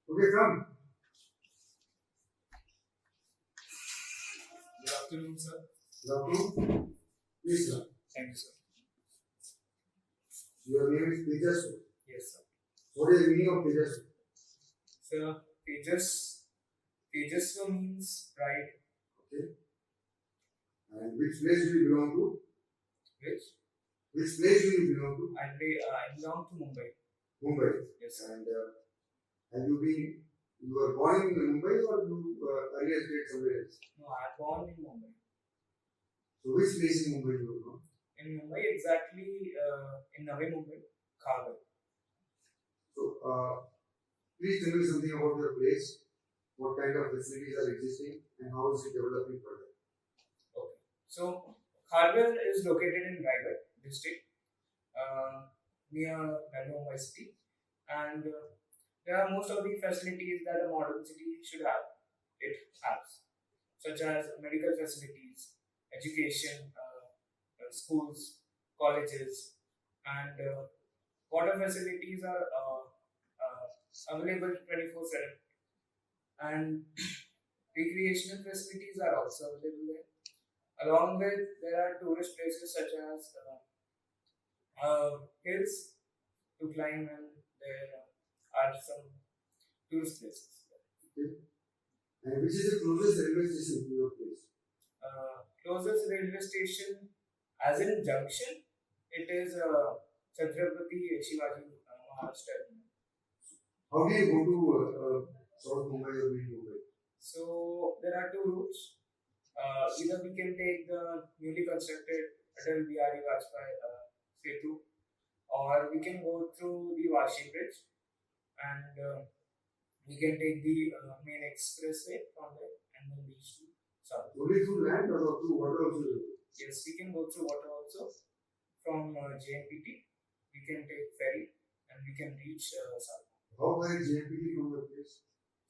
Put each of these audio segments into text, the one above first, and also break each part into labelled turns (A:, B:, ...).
A: Okay, come.
B: Good afternoon, sir.
A: Good afternoon. Please, sir.
B: Thank you, sir.
A: Your name is Tejasva.
B: Yes, sir.
A: What is the meaning of Tejasva?
B: Sir, Tejasva means pride.
A: Okay. And which place do you belong to? Which place do you belong to?
B: I belong to Mumbai.
A: Mumbai.
B: Yes, sir.
A: And have you were born in Mumbai or you earlier stayed somewhere else?
B: No, I was born in Mumbai.
A: So which place in Mumbai you were born?
B: In Mumbai, exactly in Navi Mumbai, Kharghar.
A: So please tell me something about your place. What kind of facilities are existing and how is it developing further?
B: Okay. So, Kharghar is located in Raigad district, near Navi Mumbai city, and there are most of the facilities that a modern city should have. It has, such as medical facilities, education, schools, colleges, and water facilities are available 24/7, and recreational facilities are also available there. Along with, there are tourist places such as hills to climb, and there are some tourist places.
A: Okay. And which is the closest railway station to your place?
B: Closest railway station, as in junction, it is Chhatrapati Shivaji Maharaj Terminal.
A: How do you go to South Mumbai or Mid Mumbai?
B: So there are two routes. Either we can take the newly constructed Atal Bihari Vajpayee Setu, or we can go through the Vashi Bridge, and we can take the main expressway from there and then reach to South.
A: Only through land or through water also?
B: Yes, we can go through water also. From JNPT, we can take ferry and we can reach South.
A: How far is JNPT from your place?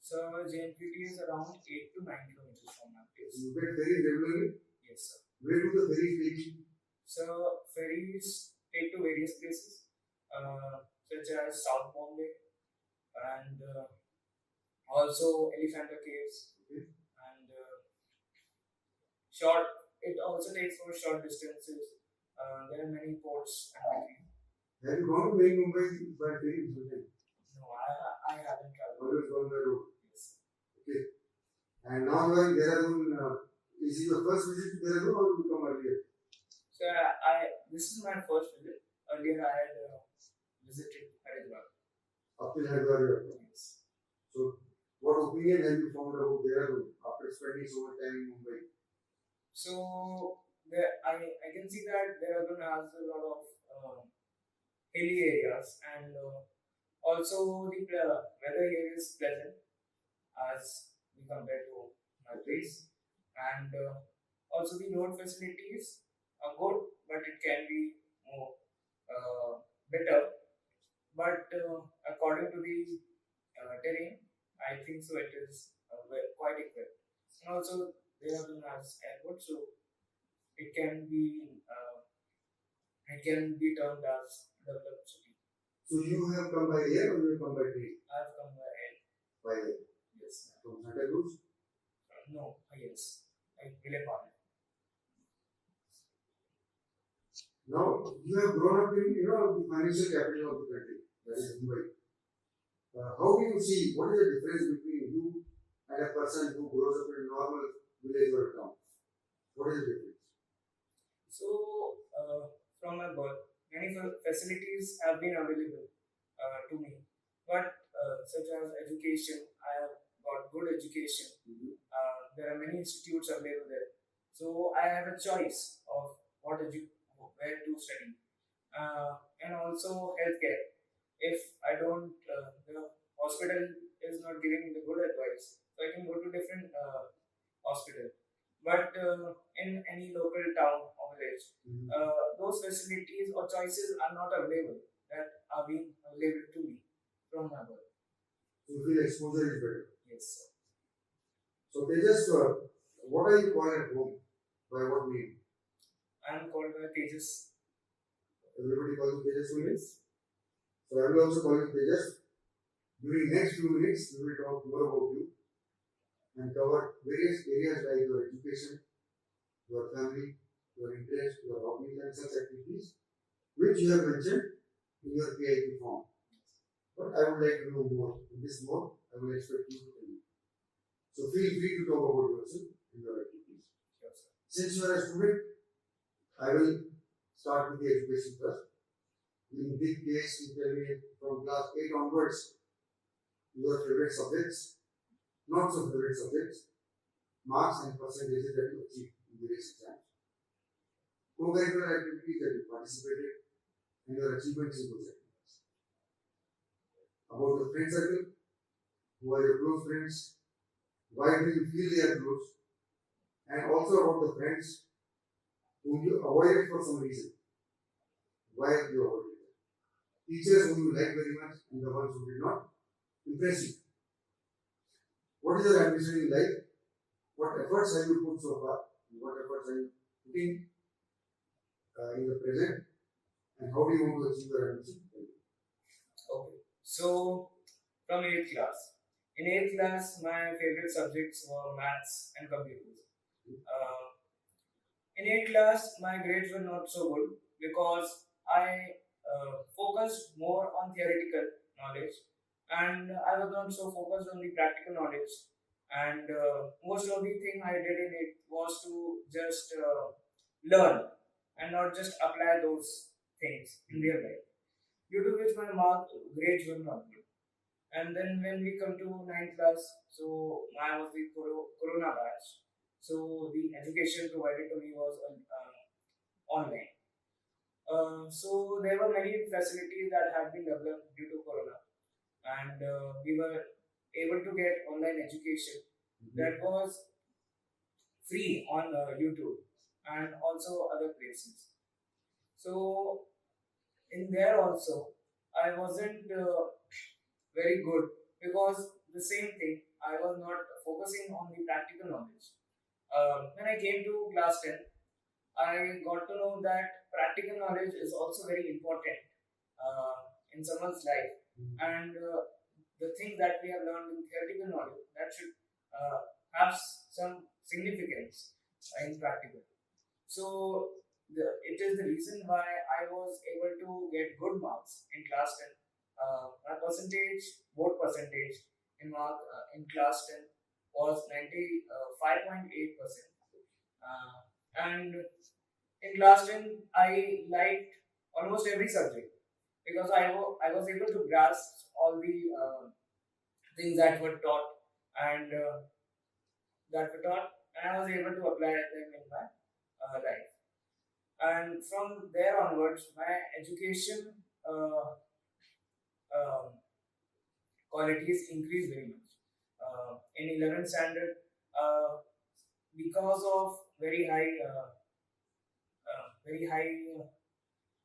B: So JNPT is around 8 to 9 kilometers from my place.
A: You get ferry regularly?
B: Yes, sir.
A: Where do the ferries take you?
B: So ferries take to various places, such as South Bombay and also Elephanta Caves.
A: Okay.
B: And it also takes for short distances. There are many ports and everything.
A: Have you gone to Mid Mumbai by ferry?
B: No, I haven't traveled.
A: Always gone by road.
B: Yes.
A: Okay. And now you are in Dehradun. Is it your first visit to Dehradun or you come earlier?
B: So this is my first visit. Earlier I had visited Haridwar.
A: Up till Haridwar you have come.
B: Yes.
A: So what opinion have you found about Dehradun after spending so much time in Mumbai?
B: So I can see that Dehradun has a lot of hilly areas, and also the weather here is pleasant as we compare to my place, and also the road facilities are good, but it can be more better. But according to the terrain, I think so it is quite equipped. And also Dehradun has airport, so it can be termed as developed city.
A: So you have come by air or you have come by train?
B: I have come by air.
A: By air.
B: Yes.
A: From Santa Cruz?
B: No, yes. I Vile Parle.
A: Now you have grown up in the financial capital of the country, that is Mumbai. How do you see what is the difference between you and a person who grows up in a normal village or town? What is the difference?
B: So from my birth, many facilities have been available to me, but such as education, I have got good education. There are many institutes available there, so I have a choice of where to study, and also healthcare. If I don't, the hospital is not giving the good advice, so I can go to different hospital. But in any local town or village, those facilities or choices are not available that are being available to me from my birth.
A: So you feel exposure is better.
B: Yes, sir.
A: So Tejas, what are you called at home? By what name?
B: I am called by Tejas.
A: Everybody calls you Tejas only?
B: Yes.
A: So I will also call you Tejas? During next few minutes, we will talk more about you and cover various areas like your education, your family, your interest, your hobbies and such activities which you have mentioned in your PIP form. But I would like to know more. In this more, I will expect you to tell me. So feel free to talk about yourself and your activities.
B: Sure, sir.
A: Since you are a student, I will start with the education first. In this case, you tell me from class 8 onwards, your favorite subjects, not so favorite subjects, marks and percentages that you achieved in various exams, co-curricular activities that you participated, and your achievements in those activities. About your friend circle, who are your close friends, why do you feel they are close, and also about the friends whom you avoided for some reason. Why have you avoided them? Teachers whom you like very much and the ones who did not impress you. What is your ambition in life? What efforts have you put so far? What efforts are you putting in the present? And how do you want to achieve your ambition?
B: Okay. So, from 8th class. In 8th class, my favorite subjects were maths and computers. In 8th class, my grades were not so good because I focused more on theoretical knowledge and I was not so focused on the practical knowledge. And most of the thing I did in it was to just learn and not just apply those things in real life. Due to which my grades were not good. And then when we come to 9th class, so I was the Corona batch. So the education provided to me was online. So there were many facilities that had been developed due to Corona, and we were able to get online education that was free on YouTube and also other places. So in there also, I wasn't very good because the same thing I was not focusing on the practical knowledge. When I came to class 10, I got to know that practical knowledge is also very important in someone's life, and the thing that we have learned in theoretical knowledge that should have some significance in practical. So it is the reason why I was able to get good marks in class 10. My board percentage in class 10 was 95.8%. And in class 10, I liked almost every subject because I was able to grasp all the things that were taught and I was able to apply them in my life. And from there onwards, my education qualities increased very much. In 11th standard, because of very high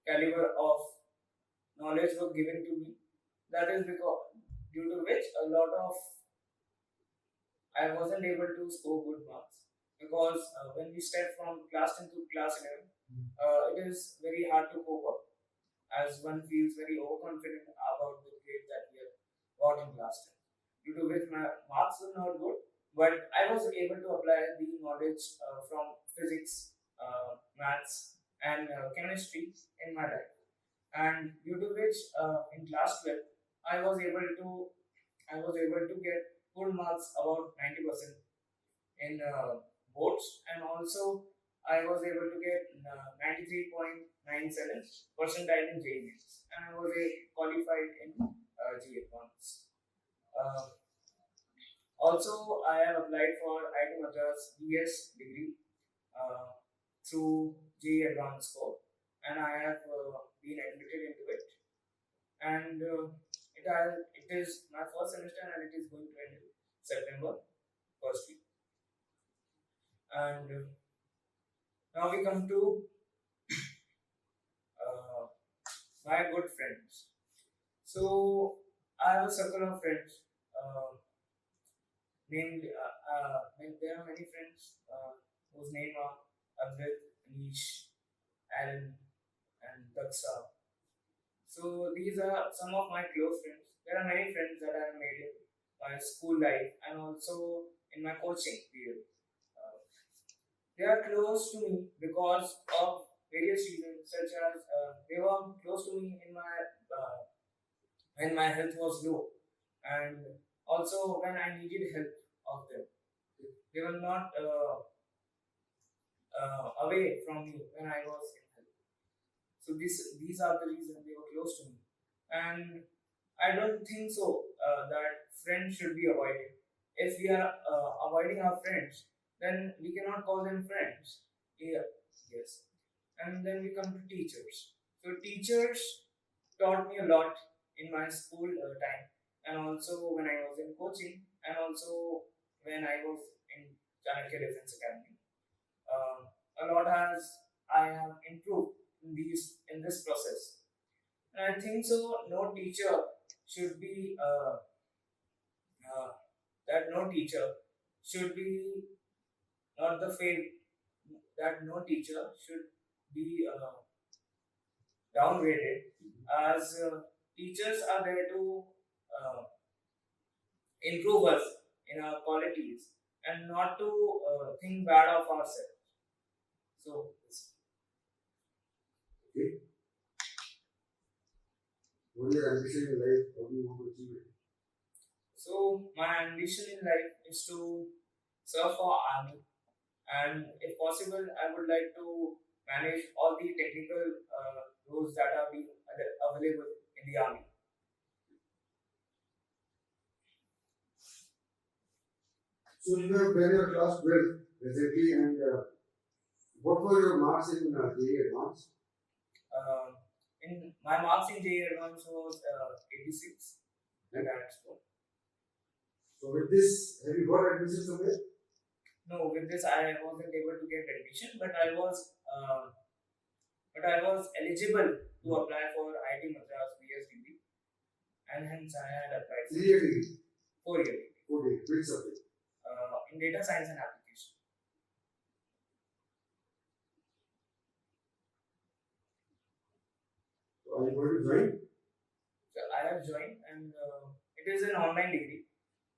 B: caliber of knowledge was given to me. That is because due to which a lot of I wasn't able to score good marks because when we step from class 10 to class 11, it is very hard to cope up as one feels very overconfident about the grade that we have got in class 10. Due to which my marks were not good, but I was able to apply the knowledge from physics, maths, and chemistry in my life. And due to which in class 12, I was able to get good marks about 90% in boards, and also I was able to get 93.97 percentile in JEE Mains, and I was qualified in GA Cons. Also, I have applied for IIT Madras BS degree through JEE Advanced Score, and I have been admitted into it. And it is my first semester, and it is going to end in September first week. And now we come to my good friends. So I have a circle of friends. There are many friends whose name are Advait, Anish, Alan, and Daksa. So these are some of my close friends, there are many friends that I have made in my school life and also in my coaching period. They are close to me because of various reasons, such as they were close to me in my when my health was low, and also when I needed help of them. They were not away from me when I was in health. So these are the reasons they were close to me, and I don't think so that friends should be avoided. If we are avoiding our friends, then we cannot call them friends. Yeah, yes. And then we come to teachers. So teachers taught me a lot in my school time, and also when I was in coaching, and also when I was in Chanakya Defense Academy. A lot has I have improved in this process, and I think so. No teacher should be that no teacher should be not the fail that no teacher should be downgraded, as teachers are there to uh, improve us in our qualities and not to think bad of ourselves. So,
A: Okay. What is your ambition in life? How do you want to achieve it?
B: so my ambition in life is to serve for army, and if possible, I would like to manage all the technical roles that are being available in the army.
A: So you have done your class 12 recently, and what were your marks in JEE Advanced?
B: In my marks in JEE Advance was 86 and that score.
A: So with this, have you got admission somewhere?
B: No, with this I wasn't able to get admission, but I was eligible to apply for IIT Madras BSDB, and hence I had applied for
A: 3 year degree,
B: 4-year degree
A: 4 years, which subject?
B: in data science and application.
A: So are you going to join?
B: So I have joined, and it is an online degree,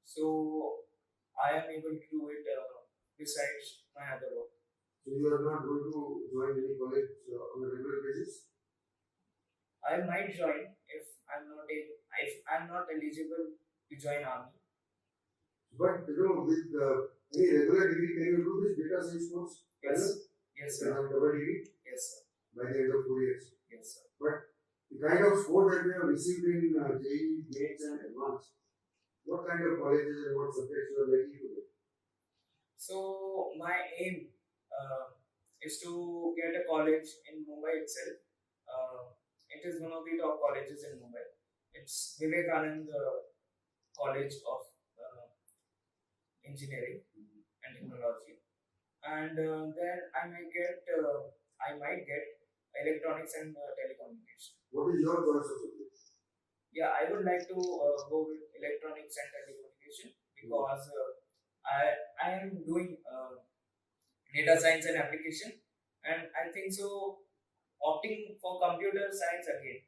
B: so I am able to do it besides my other work.
A: So you are not going to join any college on a regular basis?
B: I might join if I'm not eligible to join army.
A: But you know, with any regular degree, can you do this data science course?
B: Yes. Yes,
A: Can
B: sir.
A: have double degree
B: Yes, sir.
A: by the end of 4 years.
B: Yes, sir.
A: But the kind of score that we have received in JEE, mains and advanced, what kind of colleges and what subjects you are likely to get?
B: So my aim is to get a college in Mumbai itself. It is one of the top colleges in Mumbai. It's Vivekanand College of Engineering and Technology, and then I might get electronics and telecommunication.
A: What is your choice of subject?
B: Yeah, I would like to go with electronics and telecommunication because I am doing data science and application, and I think so. Opting for computer science again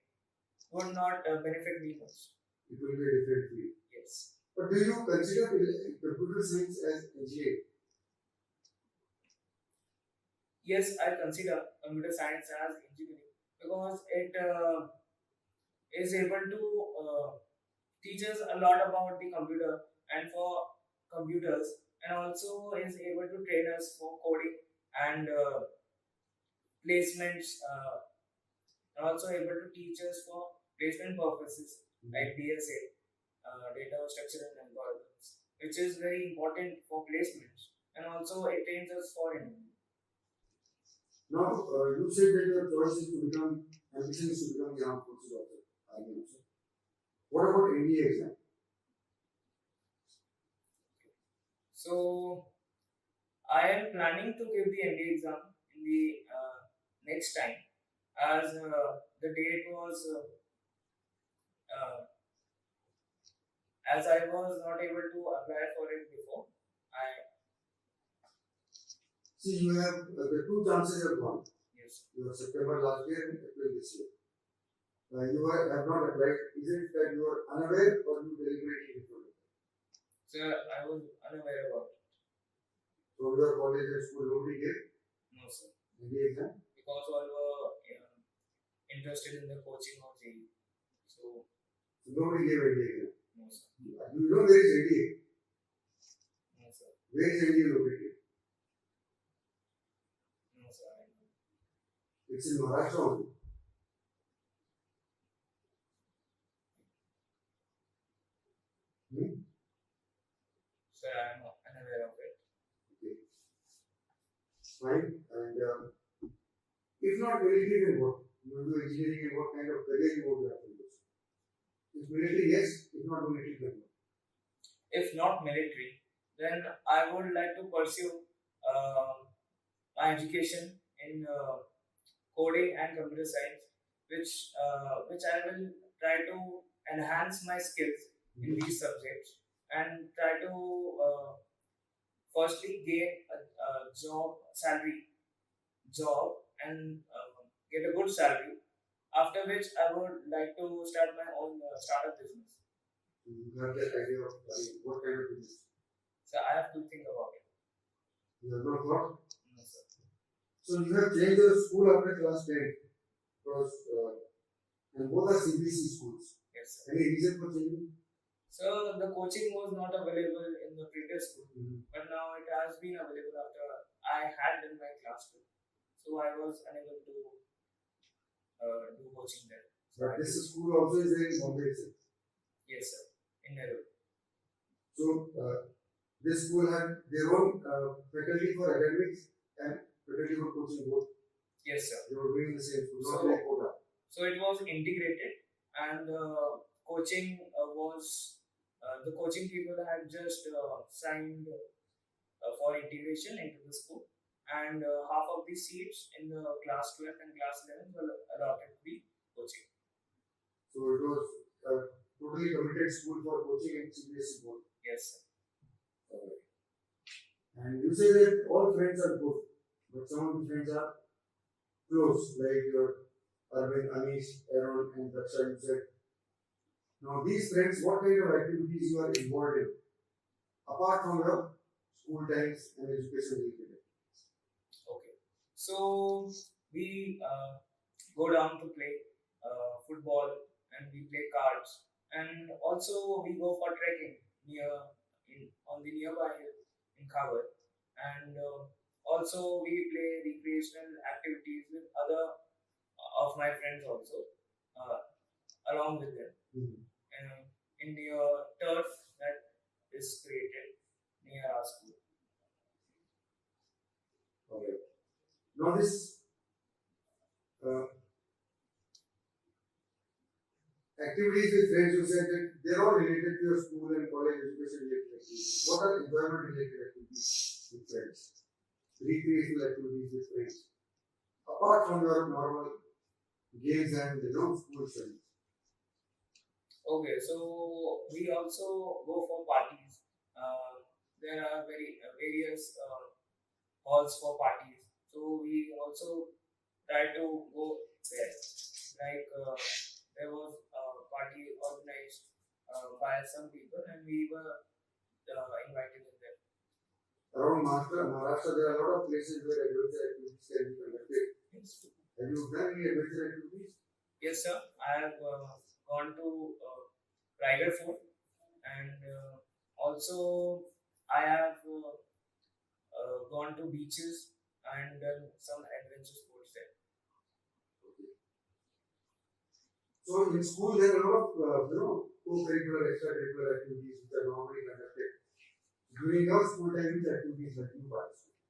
B: would not benefit me much.
A: It will be a different field.
B: Yes.
A: But do you consider computer science as engineering?
B: Yes, I consider computer science as engineering because it is able to teach us a lot about the computer and for computers, and also is able to train us for coding and placements, and also able to teach us for placement purposes like DSA, data structure and algorithms, which is very important for placements, and also it trains us for interview.
A: Now, you said that your choice is to become, ambition is to become the armed forces officer, army officer. What about NDA exam?
B: So I am planning to give the NDA exam in the next time, as the date was as I was not able to apply for it before.
A: See, you have the two chances have gone.
B: Yes.
A: You have September last year and April this year. have not applied. Is it that you are unaware or you deliberately withdrawn?
B: Sir, I was unaware about it.
A: From your college and school, nobody gave
B: No, sir.
A: NDA exam?
B: Because all were interested in the coaching of JEE. So,
A: So nobody gave NDA exam.
B: no, sir.
A: You know where is NDA?
B: No, sir.
A: Where is NDA located?
B: No, sir. I know.
A: It's in Maharashtra only.
B: Sir, I am unaware of it.
A: Okay. Fine. And if not military, then what? You will do engineering and what kind of career you want to have in this? If military, yes. If not military, then what?
B: If not military, then I would like to pursue my education in coding and computer science, which I will try to enhance my skills in these subjects and try to firstly gain a job and get a good salary. After which I would like to start my own startup business.
A: You have that idea of what kind of business?
B: So I have to think about it.
A: You have not thought?
B: No, sir.
A: So you have changed your school after class 10 because and both are CBSE schools.
B: Yes, sir.
A: Any reason for changing?
B: So the coaching was not available in the previous school,
A: Mm-hmm.
B: but now it has been available after I had done my class 2. So I was unable to do coaching there. So
A: But this school also is there in Bombay itself.
B: yes, sir, in Dehradun.
A: So this school had their own faculty for academics and faculty for coaching both.
B: Yes, sir.
A: They were doing the same school, not
B: So-
A: like quota.
B: So it was integrated, and coaching was the coaching people had just signed for integration into the school, and half of the seats in the class 12 and class 11 were allotted to be coaching.
A: So it was a totally committed school for coaching and CBSE both.
B: Yes, sir.
A: Alright. And you say that all friends are good, but some of the friends are close, like your Arvind, Anish, Aaron, and Daksha, you said. Now, these friends, what kind of activities you are involved in, apart from your school times and education related?
B: Okay. So we go down to play football, and we play cards, and also we go for trekking on the nearby hill in Khabar, and also we play recreational activities with other of my friends also along with them in the turf that is created near our school.
A: Alright. Now, this activities with friends, you said that they're all related to your school and college education related activities. What are enjoyment related activities with friends? Recreational activities with friends. Apart from your normal games and school studies.
B: Okay, so we also go for parties. There are various halls for parties. So we also try to go there. Like there was a party organized by some people, and we were invited in there.
A: Around Maharashtra, there are a lot of places where adventure activities can be conducted. Have you done any adventure activities?
B: Yes, sir. I have gone to Rider Fort, and also I have gone to beaches and done some adventure sports there.
A: So in school, there are a lot of co-curricular, extracurricular activities which are normally conducted. During your school time, which activities that you participate?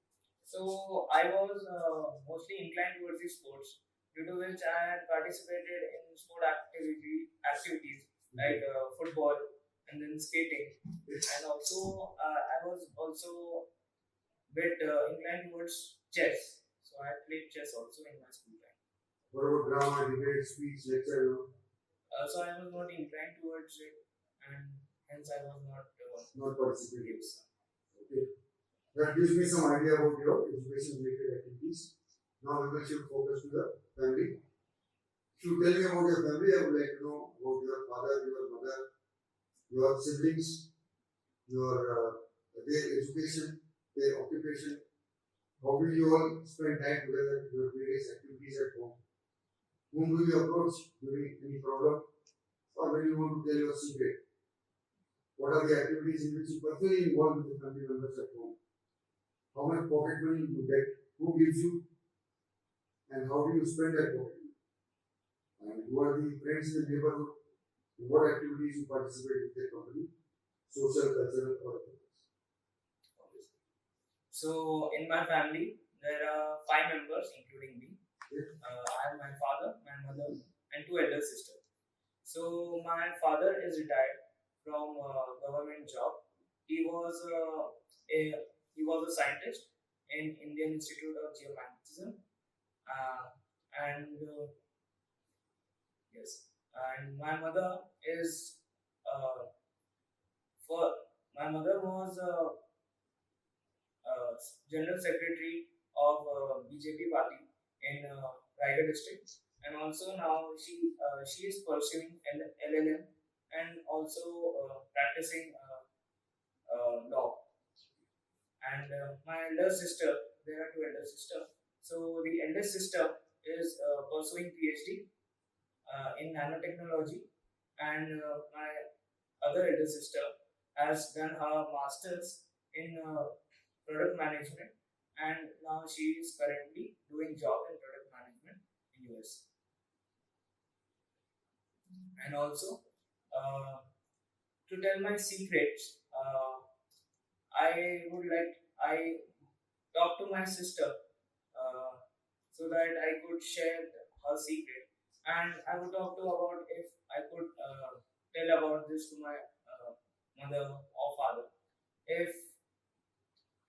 B: So I was mostly inclined towards the sports, due to which I had participated in sport activities like football and then skating, and also I was also bit inclined towards chess. So I played chess also in my school time.
A: What about drama, debate, speech, lecture?
B: So I was not inclined towards it, and hence I was not
A: Not participating.
B: yes.
A: Okay. That gives me some idea about your education related activities. Now we will shift focus to the family. If you tell me about your family, I would like to know about your father, your mother, your siblings, their education, their occupation. How will you all spend time together, your various activities at home? Whom will you approach during any problem or when you want to tell your secret? What are the activities in which you personally involve with the family members at home? How much pocket money you get? Who gives you? And how do you spend that pocket money? And who are the friends in the neighborhood? What activities you participate with their company? Social, cultural, or otherwise.
B: So in my family, there are 5 members, including me. I have my father, my mother, and 2 elder sisters. So my father is retired from government job. He was a scientist in Indian Institute of Geomagnetism, and yes, and my mother is for my mother was General Secretary of BJP party in Raigad district, and also now she is pursuing LLM and also practicing law. And my elder sister, there are 2 elder sisters. So the eldest sister is pursuing PhD in nanotechnology, and my other elder sister has done her masters in product management, and now she is currently doing job in product management in US. And also to tell my secrets, I talk to my sister so that I could share her secret, and I would talk to about if I could tell about this to my mother or father.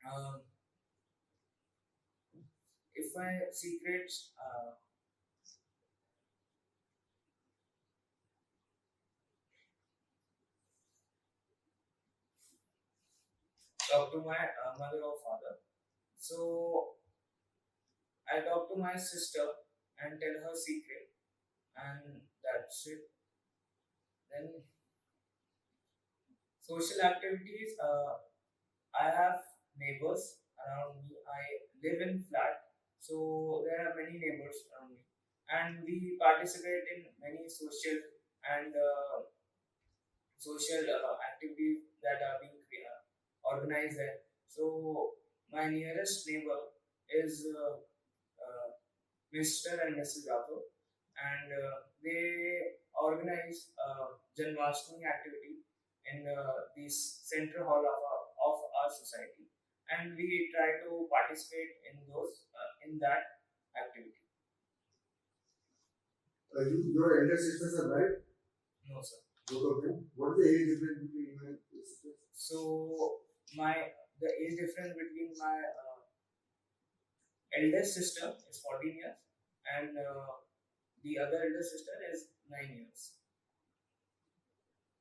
B: Um, if my secrets talk to my mother or father, so I talk to my sister and tell her secret, and that's it. Then social activities. I have neighbors around me. I live in flat, so there are many neighbors around me, and we participate in many social activities that are being organized there. So my nearest neighbor is Mr. and Mrs. Rathod, and they organize Janmashtami activity in the central hall of our society, and we try to participate in that activity.
A: Your elder sisters are married?
B: No, sir.
A: Both of them? What is the age difference between you and your sisters?
B: So the age difference between my eldest sister is 14 years, and the other elder sister is 9 years.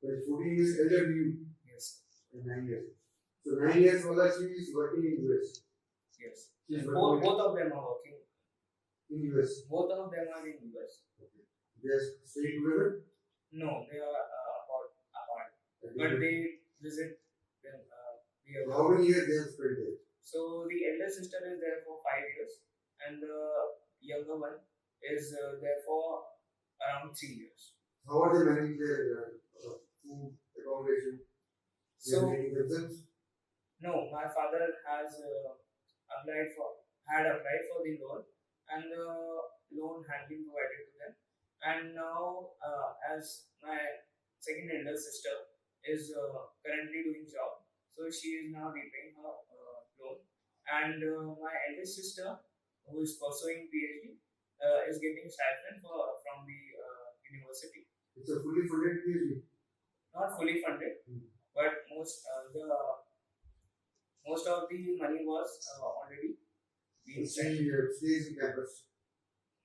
A: But 14 years elder than you?
B: Yes.
A: And 9 years. So 9 years older, she is working in US.
B: Yes.
A: Both
B: of them are working
A: in US.
B: Both of them are in US.
A: Okay. They are staying together?
B: No, they are apart. But they visit them.
A: How many years they have spent there?
B: So the elder sister is there for 5 years, and the younger one is there for around 3 years.
A: How are they managing their food, accommodation? They are making themselves?
B: No, my father has applied for the loan, and the loan had been provided to them. And now, as my second elder sister is currently doing job, so she is now repaying her loan. And my eldest sister, who is pursuing PhD, is getting stipend from the university.
A: It's a fully funded PhD?
B: Not fully funded, but most of the money was already being spent.
A: She stays in campus?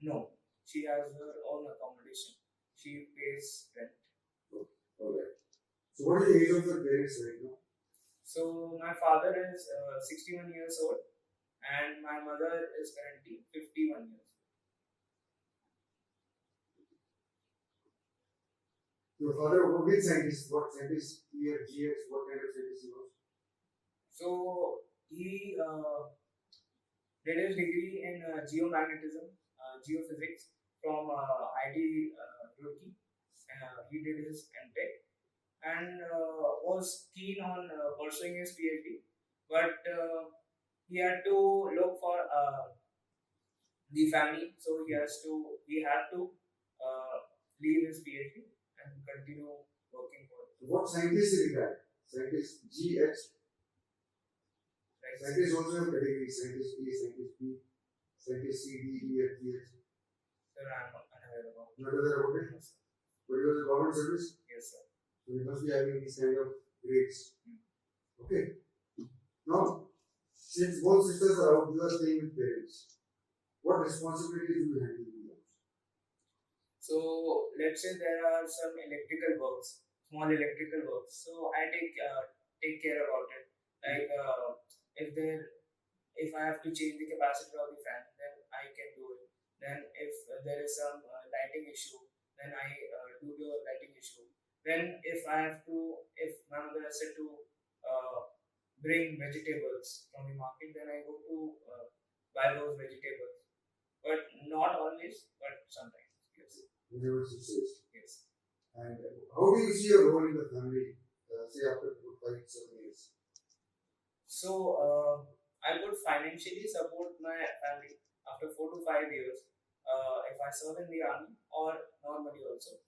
B: No, she has her own accommodation. She pays rent.
A: Alright. So what is the age of your parents right now?
B: So my father is 61 years old, and my mother is currently 51 years old.
A: Your father, which scientist? What scientist? Here, GX, what kind of scientist he was?
B: So he did his degree in geomagnetism, geophysics from IT Roorkee. He did his MTech and was keen on pursuing his PhD, but he had to look for the family, so he had to leave his PhD and continue working for it.
A: What scientist did he have? Scientist GH.
B: Right?
A: Scientists also have categories: scientist A, scientist B, scientist C, D, E, F, G, H.
B: Sir, I'm unaware about it.
A: Not aware about it?
B: Yes, sir.
A: But he was a government service,
B: Yes, sir.
A: so he must be having these kind of grades. Okay. Now, since both sisters are out, you are staying with parents. What responsibilities do you handle in the house?
B: So let's say there are some electrical works, small electrical works. So I take care about it. Like if I have to change the capacitor of the fan, then I can do it. Then if there is some lighting issue, then I do the lighting issue. Then if my mother has said to bring vegetables from the market, then I go to buy those vegetables. But not always, but sometimes. Yes.
A: Whenever she says.
B: Yes.
A: And how do you see your role in the family, say after 5, 7 years?
B: So I would financially support my family after 4 to 5 years if I serve in the army or normally also.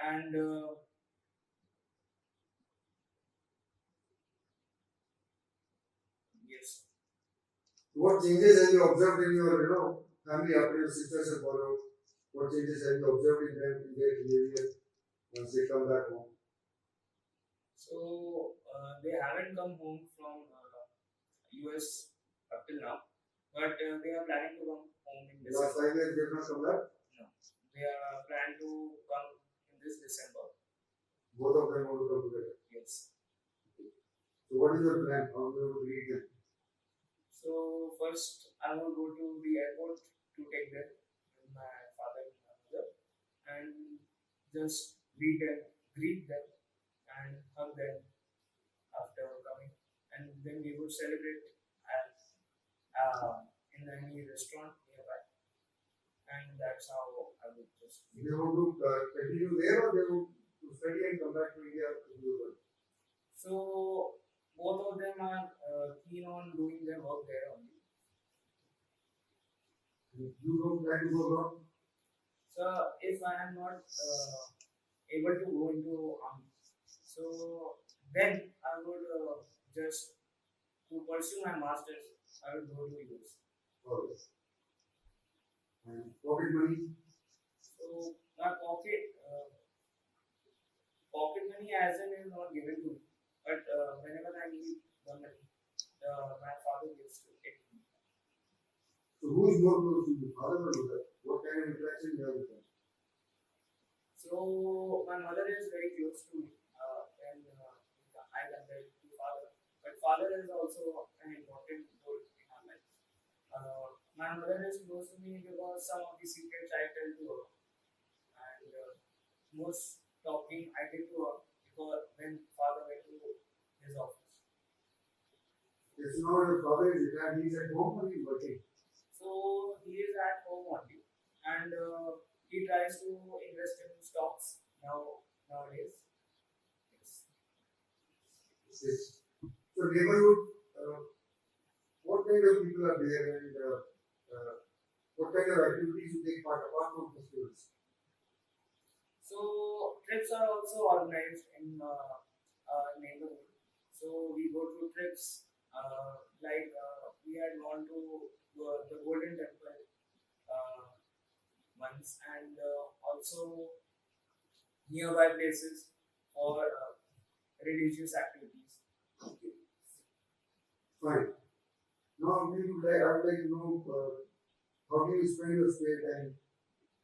B: And yes.
A: What changes have you observed in your family after your sisters have gone out? What changes have you observed in them in their behavior once they come back home?
B: So they haven't come home from US up till now, but they are planning to come home in
A: Last
B: December.
A: 5 years they have not come back?
B: No, they are planning to come in this December.
A: Both of them want to come together.
B: Yes.
A: So what is your plan? How do you want to greet them?
B: So first, I will go to the airport to take them with my father and my mother, and just greet them, and hug them after coming, and then we would celebrate at in any restaurant nearby, and that's how I would just.
A: They want to continue there or they want to study and come back to India to do work?
B: So both of them are keen on doing their work there only.
A: You don't plan to go abroad?
B: So if I am not able to go into army, so then I would just to pursue my masters. I would go to US.
A: Alright. And pocket money?
B: So my pocket money as in is not given to me, but whenever I need the money, my father gives to it.
A: So who is more close to you, father or mother? What kind of interaction you have with them?
B: So my mother is very close to me, and I compare it to father. But father is also an important role in our life. My mother is close to me because some of the secrets I tell to her, and most talking I did to her because when father went to his office.
A: Yes, now your father is retired, he is at home or he is working?
B: So he is at home only, and he tries to invest in stocks nowadays. Yes.
A: Yes. So neighborhood, what kind of people are there and what kind of activities you take part apart from festivals?
B: So trips are also organized in neighborhood. So we go to trips like we had gone to the Golden Temple once, and also nearby places for religious activities.
A: Okay. Fine. Now, I would like to know how do you spend your spare time?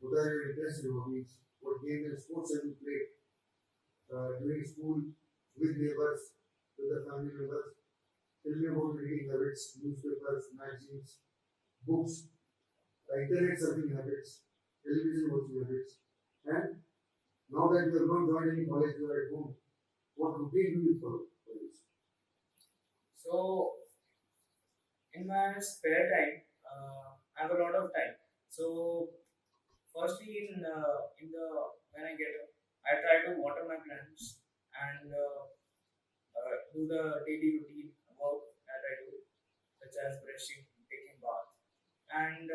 A: What are your interests and hobbies? What games and sports have you played during school, with neighbors, with the family members? Tell me about reading habits, newspapers, magazines, books, internet surfing habits, television watching habits, and Now that you have not joined any college, you are at home. What routine do you follow for this?
B: So in my spare time, I have a lot of time. So firstly, in the when I get up, I try to water my plants and do the daily routine work that I do, such as brushing, taking bath, and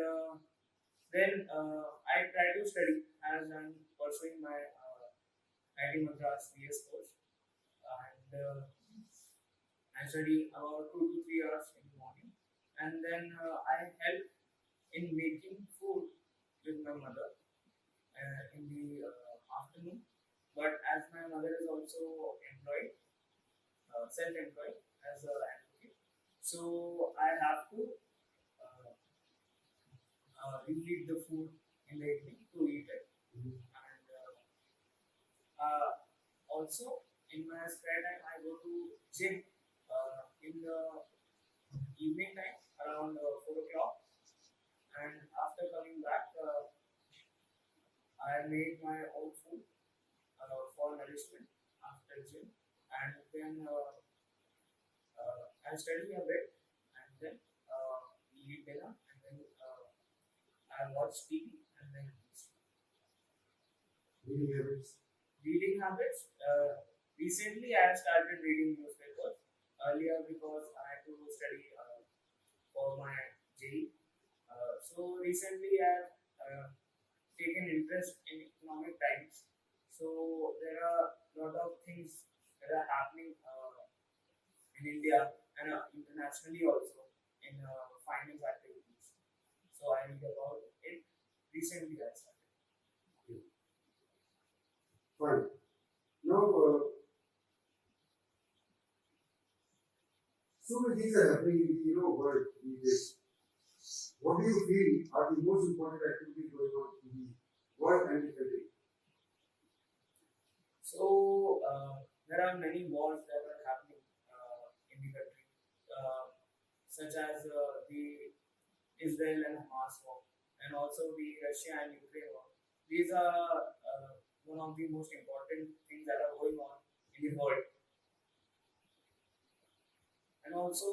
B: then I try to study as I'm pursuing my IT Madras BS course, and I study about 2 to 3 hours in the morning, and then I help in making food with my mother in the afternoon. But as my mother is also employed, self-employed as an advocate, so I have to uh, reheat the food in the evening to eat it. And also in my spare time, I go to gym in the evening time around 4 o'clock. And after coming back, I make my own food for nourishment after gym, and then I study a bit, and then eat dinner, and then I watch TV, and then
A: Reading habits.
B: reading habits. Recently, I have started reading newspapers. Earlier, because I had to study for my JEE. So recently, I have taken interest in economic times. So there are a lot of things that are happening in India and internationally also in finance activities. So I read about it recently. I started.
A: Fine. Now, so many things are happening in the world these days. What do you feel are the most important activities going on in the world and the country?
B: So there are many wars that are happening in the country, such as the Israel and Hamas war, and also the Russia and Ukraine war. These are one of the most important things that are going on in the world. And also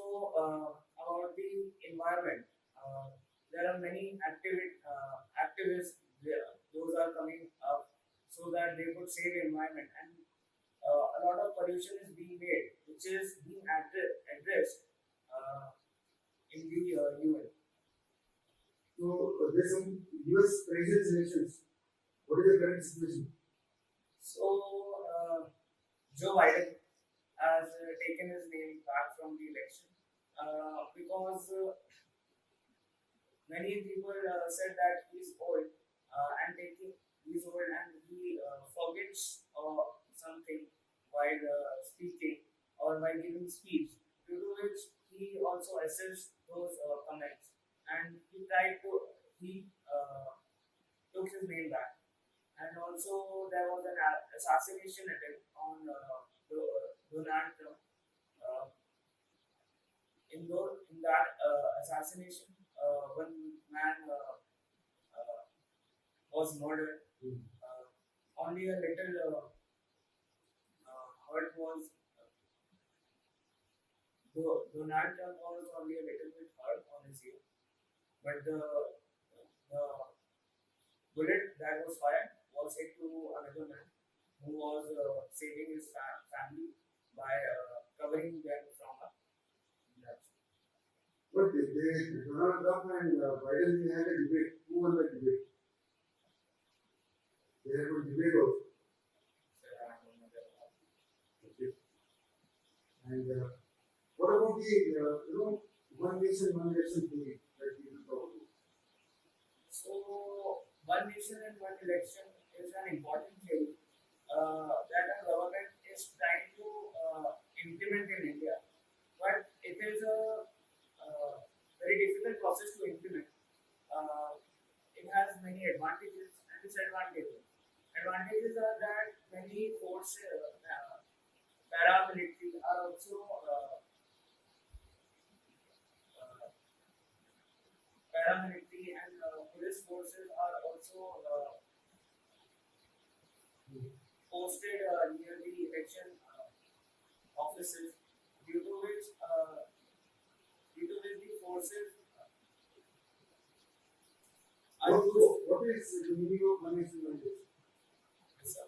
B: about the environment, there are many activists there. Those are coming up so that they could save the environment, and a lot of pollution is being made, which is being addressed in the UN.
A: So, there's some US president's elections. What is the current situation?
B: So Joe Biden has taken his name back from the election because many people said that he's old he's old and he forgets something while speaking or while giving speech, due to which he also assessed those comments, and he took his name back. And also there was an assassination attempt on Donald Trump. In that assassination, one man was murdered. Only a little hurt was. Donald Trump was only a little bit hurt on his ear, but the bullet that was fired was hit to another man who was saving his family by covering them from a bloodshed.
A: But Donald Trump and Biden they had a debate. Who won the debate? They had a debate also. Okay. And what about the one nation, one election theory that people talk about?
B: So, one nation and one election is an important theory that a government is trying to implement in India, but it is a very difficult process to implement. It has many advantages and disadvantages. Advantages are that many forces, paramilitary, are also paramilitary and police forces are also posted near the election offices, due to which the forces are used.
A: What is the meaning of one nation one election?
B: Yes, sir.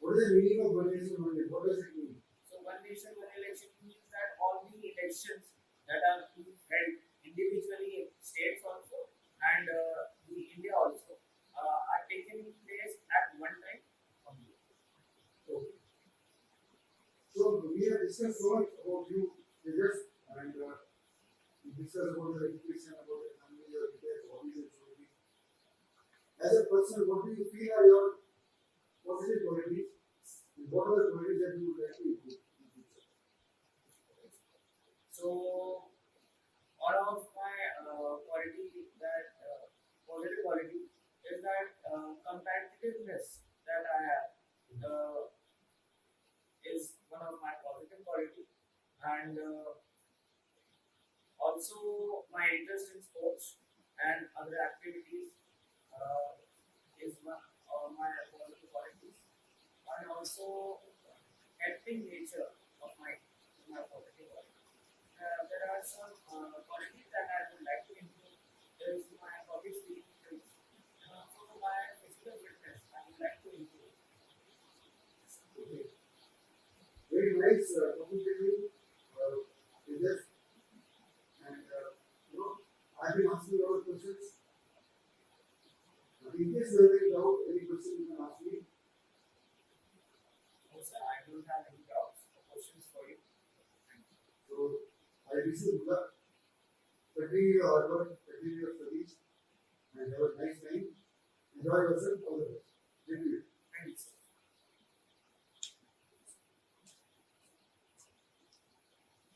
A: What is the meaning of one nation one election? What does it mean?
B: So one nation, one election means that all the elections that are being held individually in states also and the India also are taken place at one time only.
A: Okay. So we have discussed so much about you, Tejas, and we discussed about your education, about your family, your details, hobbies and so on. As a person, what do you feel are your positive qualities? And what are the qualities that you would like to improve in the future?
B: So one of my quality that positive quality is that competitiveness that I have is one of my positive quality, and also my interest in sports and other activities is one of my positive qualities, and also helping nature of my positive quality. There are some qualities that I would like to improve. There is my public speaking skills, and also my physical fitness. I would like to improve.
A: Okay. Very nice talking to you, Tejas. And I've been asking a lot of questions. In case you have any doubt, any question you can ask me.
B: No, sir, I don't have any doubts or questions for you.
A: So I wish you good luck. Continue your hard work, continue your studies, and have a nice time. Enjoy yourself. All the best. Thank you.
B: Thank you, sir.